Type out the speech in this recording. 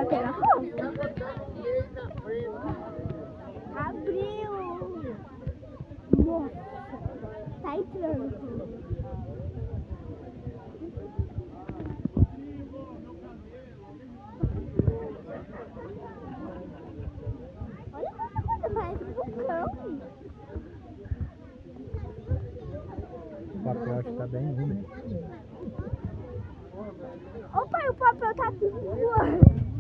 pega fogo. Abriu. Nossa, tá entrando. Olha essa coisa, parece um vulcão. O papel acho que tá bem úmido. Ô pai, o papel tá tudo voando.